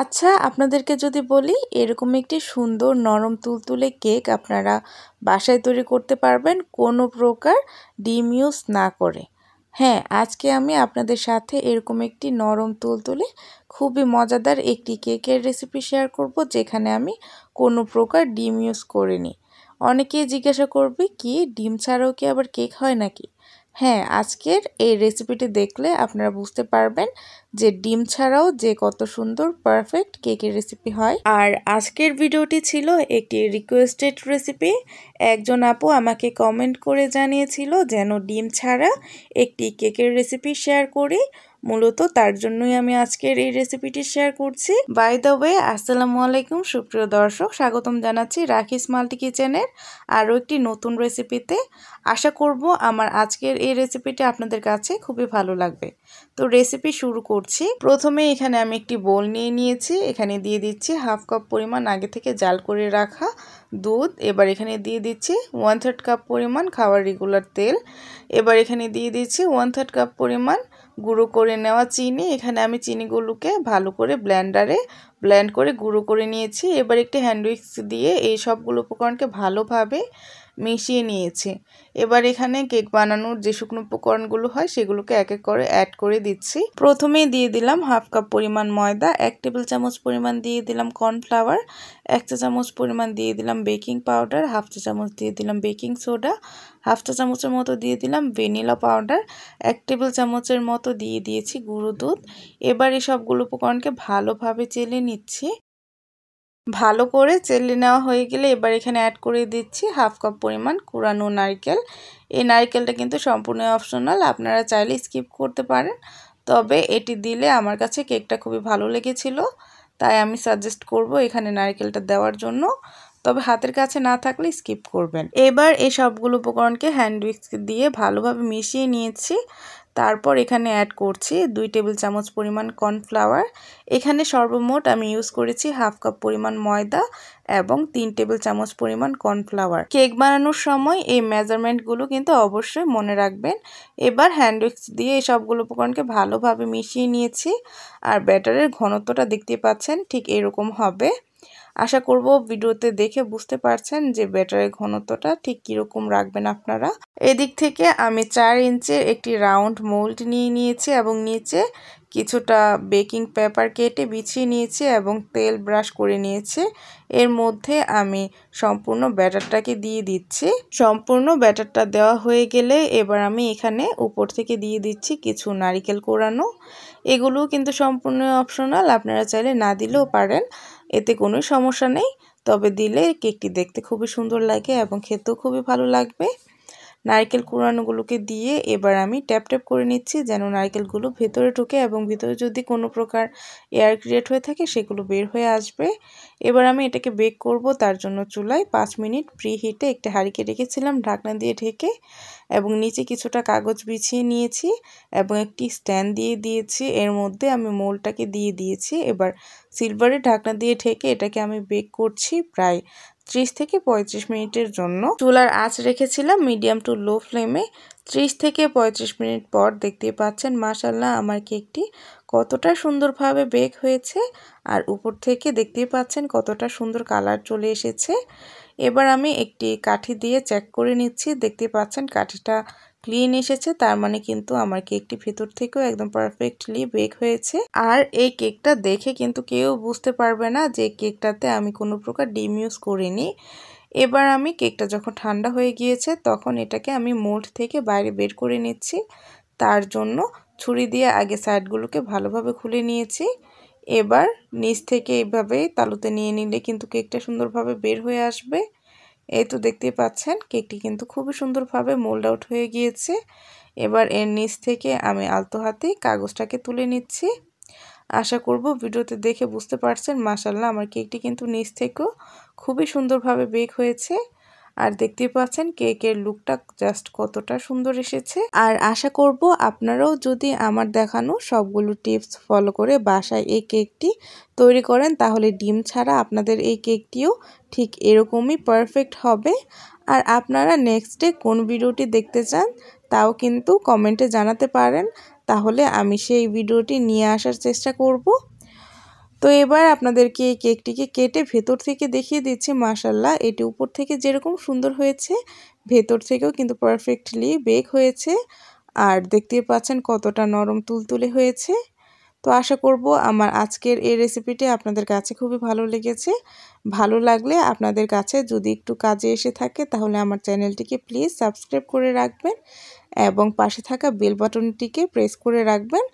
আচ্ছা, আপনাদেরকে যদি বলি এরকম একটি সুন্দর নরম তুলতুলে কেক আপনারা বাসায় তৈরি করতে পারবেন কোনো প্রকার ডিম ইউজ না করে। হ্যাঁ, আজকে আমি আপনাদের সাথে এরকম একটি নরম তুলতুলে খুবই মজাদার একটি কেকের রেসিপি শেয়ার করব, যেখানে আমি কোনো প্রকার ডিম ইউজ করিনি। অনেকেই জিজ্ঞাসা করবে, কি ডিম ছাড়াও কি আবার কেক হয় নাকি? হ্যাঁ, আজকের এই রেসিপিটি দেখলে আপনারা বুঝতে পারবেন যে ডিম ছাড়াও যে কত সুন্দর পারফেক্ট কেকের রেসিপি হয়। আর আজকের ভিডিওটি ছিল একটি রিকোয়েস্টেড রেসিপি। একজন আপু আমাকে কমেন্ট করে জানিয়েছিল যেন ডিম ছাড়া একটি কেকের রেসিপি শেয়ার করি। মূলত তার জন্যই আমি আজকের এই রেসিপিটি শেয়ার করছি। বাই দ্য ওয়ে, আসসালামু আলাইকুম সুপ্রিয় দর্শক, স্বাগতম জানাচ্ছি রাখিস মাল্টি কিচেনের আরও একটি নতুন রেসিপিতে। আশা করব আমার আজকের এই রেসিপিটি আপনাদের কাছে খুবই ভালো লাগবে। তো রেসিপি শুরু করছি। প্রথমে এখানে আমি একটি বোল নিয়ে নিয়েছি। এখানে দিয়ে দিচ্ছি হাফ কাপ পরিমাণ আগে থেকে জাল করে রাখা দুধ। এবার এখানে দিয়ে দিচ্ছি 1/3 কাপ পরিমাণ খাওয়ার রেগুলার তেল। এবার এখানে দিয়ে দিচ্ছি 1/3 কাপ পরিমাণ গুঁড়ো করে নেওয়া চিনি। এখানে আমি চিনিগুলোকে ভালো করে ব্লেন্ডারে ব্লেন্ড করে গুঁড়ো করে নিয়েছি। এবার একটি হ্যান্ড উইস্ক দিয়ে এই সবগুলো উপকরণকে ভালোভাবে মিশিয়ে নিয়েছি। এবার এখানে কেক বানানোর যে শুকনো উপকরণগুলো হয় সেগুলোকে এক এক করে অ্যাড করে দিচ্ছি। প্রথমেই দিয়ে দিলাম হাফ কাপ পরিমাণ ময়দা, 1 টেবিল চামচ পরিমাণ দিয়ে দিলাম কর্নফ্লাওয়ার, 1 চা চামচ পরিমাণ দিয়ে দিলাম বেকিং পাউডার, হাফ চা চামচ দিয়ে দিলাম বেকিং সোডা, হাফ চা চামচের মতো দিয়ে দিলাম ভ্যানিলা পাউডার, 1 টেবিল চামচের মতো দিয়ে দিয়েছি গুঁড়ো দুধ। এবার এই সবগুলো উপকরণকে ভালোভাবে চেলে নিচ্ছি। ভালো করে চেলে নেওয়া হয়ে গেলে এবার এখানে অ্যাড করে দিচ্ছি হাফ কাপ পরিমাণ কুড়ানো নারকেল। এই নারকেলটা কিন্তু সম্পূর্ণ অপশনাল, আপনারা চাইলে স্কিপ করতে পারেন। তবে এটি দিলে আমার কাছে কেকটা খুবই ভালো লেগেছিল, তাই আমি সাজেস্ট করব এখানে নারকেলটা দেওয়ার জন্য। তবে হাতের কাছে না থাকলে স্কিপ করবেন। এবার এই সবগুলো উপকরণকে হ্যান্ড উইস্ক দিয়ে ভালোভাবে মিশিয়ে নিয়েছি। তারপর এখানে অ্যাড করছি 2 টেবিল চামচ পরিমাণ কর্নফ্লাওয়ার। এখানে সর্বমোট আমি ইউজ করেছি হাফ কাপ পরিমাণ ময়দা এবং 3 টেবিল চামচ পরিমাণ কর্নফ্লাওয়ার। কেক বানানোর সময় এই মেজারমেন্টগুলো কিন্তু অবশ্যই মনে রাখবেন। এবার হ্যান্ড উইস্ক দিয়ে এই সবগুলো উপকরণকে ভালোভাবে মিশিয়ে নিয়েছি। আর ব্যাটারের ঘনত্বটা দেখতে পাচ্ছেন ঠিক এরকম হবে। আশা করব ভিডিওতে দেখে বুঝতে পারছেন যে ব্যাটারের ঘনত্বটা ঠিক কীরকম রাখবেন আপনারা। এদিক থেকে আমি 4 ইঞ্চের একটি রাউন্ড মোল্ড নিয়ে নিয়েছি এবং নিচে কিছুটা বেকিং পেপার কেটে বিছিয়ে নিয়েছি এবং তেল ব্রাশ করে নিয়েছি। এর মধ্যে আমি সম্পূর্ণ ব্যাটারটাকে দিয়ে দিচ্ছি। সম্পূর্ণ ব্যাটারটা দেওয়া হয়ে গেলে এবার আমি এখানে উপর থেকে দিয়ে দিচ্ছি কিছু নারকেল কোড়ানো। এগুলো কিন্তু সম্পূর্ণ অপশনাল, আপনারা চাইলে না দিলেও পারেন, এতে কোনো সমস্যা নেই। তবে দিলে কেকটি দেখতে খুবই সুন্দর লাগে এবং খেতেও খুবই ভালো লাগবে। নারকেল কুড়ানোগুলোকে দিয়ে এবার আমি ট্যাপ ট্যাপ করে নিচ্ছি যেন নারকেলগুলো ভেতরে ঢুকে এবং ভিতরে যদি কোনো প্রকার এয়ার ক্রিয়েট হয়ে থাকে সেগুলো বের হয়ে আসবে। এবার আমি এটাকে বেক করব, তার জন্য চুলায় 5 মিনিট প্রি হিটে একটি হাঁড়িকে রেখেছিলাম ঢাকনা দিয়ে ঢেকে এবং নিচে কিছুটা কাগজ বিছিয়ে নিয়েছি এবং একটি স্ট্যান্ড দিয়ে দিয়েছি। এর মধ্যে আমি মোলটাকে দিয়ে দিয়েছি। এবার সিলভারের ঢাকনা দিয়ে ঢেকে এটাকে আমি বেক করছি প্রায় 30 থেকে 35 মিনিটের জন্য। চুলার আঁচ রেখেছিলাম মিডিয়াম টু লো ফ্লেমে। 30 থেকে 35 মিনিট পর দেখতেই পাচ্ছেন মাশাআল্লাহ আমার কেকটি কতটা সুন্দরভাবে বেক হয়েছে আর উপর থেকে দেখতেই পাচ্ছেন কতটা সুন্দর কালার চলে এসেছে। এবার আমি একটি কাঠি দিয়ে চেক করে নিচ্ছি। দেখতে পাচ্ছেন কাঠিটা ক্লিন এসেছে, তার মানে কিন্তু আমার কেকটি ভেতর থেকেও একদম পারফেক্টলি বেক হয়েছে। আর এই কেকটা দেখে কিন্তু কেউ বুঝতে পারবে না যে কেকটাতে আমি কোনো প্রকার ডিম ইউজ করিনি। এবার আমি কেকটা যখন ঠান্ডা হয়ে গিয়েছে তখন এটাকে আমি মোল্ড থেকে বাইরে বের করে নিচ্ছি। তার জন্য ছুরি দিয়ে আগে সাইডগুলোকে ভালোভাবে খুলে নিয়েছি। এবার নিচ থেকে এইভাবে তালুতে নিয়ে নিলে কিন্তু কেকটা সুন্দরভাবে বের হয়ে আসবে। এই তো দেখতেই পাচ্ছেন কেকটি কিন্তু খুবই সুন্দরভাবে মোল্ড আউট হয়ে গিয়েছে। এবার এর নিচ থেকে আমি আলতো হাতে কাগজটাকে তুলে নিচ্ছি। আশা করব ভিডিওতে দেখে বুঝতে পারছেন মাশাআল্লাহ আমার কেকটি কিন্তু নিচ থেকেও খুবই সুন্দরভাবে বেক হয়েছে। আর দেখতেই পাচ্ছেন কেকের লুকটা জাস্ট কতটা সুন্দর এসেছে। আর আশা করব আপনারাও যদি আমার দেখানো সবগুলো টিপস ফলো করে বাসায় এই কেকটি তৈরি করেন তাহলে ডিম ছাড়া আপনাদের এই কেকটিও ঠিক এরকমই পারফেক্ট হবে। আর আপনারা নেক্সট ডে কোন ভিডিওটি দেখতে চান তাও কিন্তু কমেন্টে জানাতে পারেন, তাহলে আমি সেই ভিডিওটি নিয়ে আসার চেষ্টা করব। তো এবার আপনাদেরকে এই কেকটিকে কেটে ভেতর থেকে দেখিয়ে দিচ্ছি। মাশাআল্লাহ, এটি উপর থেকে যেরকম সুন্দর হয়েছে ভেতর থেকেও কিন্তু পারফেক্টলি বেক হয়েছে। আর দেখতেই পাচ্ছেন কতটা নরম তুলতুলে হয়েছে। তো আশা করব আমার আজকের এই রেসিপিটি আপনাদের কাছে খুবই ভালো লেগেছে। ভালো লাগলে আপনাদের কাছে যদি একটু কাজে এসে থাকে তাহলে আমার চ্যানেলটিকে প্লিজ সাবস্ক্রাইব করে রাখবেন এবং পাশে থাকা বেল বাটনটিকে প্রেস করে রাখবেন,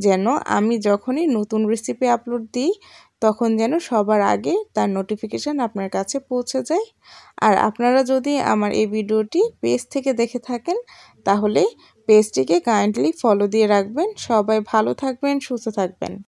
যেন আমি যখনই নতুন রেসিপি আপলোড দিই তখন যেন সবার আগে তার নোটিফিকেশান আপনার কাছে পৌঁছে যায়। আর আপনারা যদি আমার এই ভিডিওটি পেজ থেকে দেখে থাকেন তাহলে পেজটিকে কাইন্ডলি ফলো দিয়ে রাখবেন। সবাই ভালো থাকবেন, সুস্থ থাকবেন।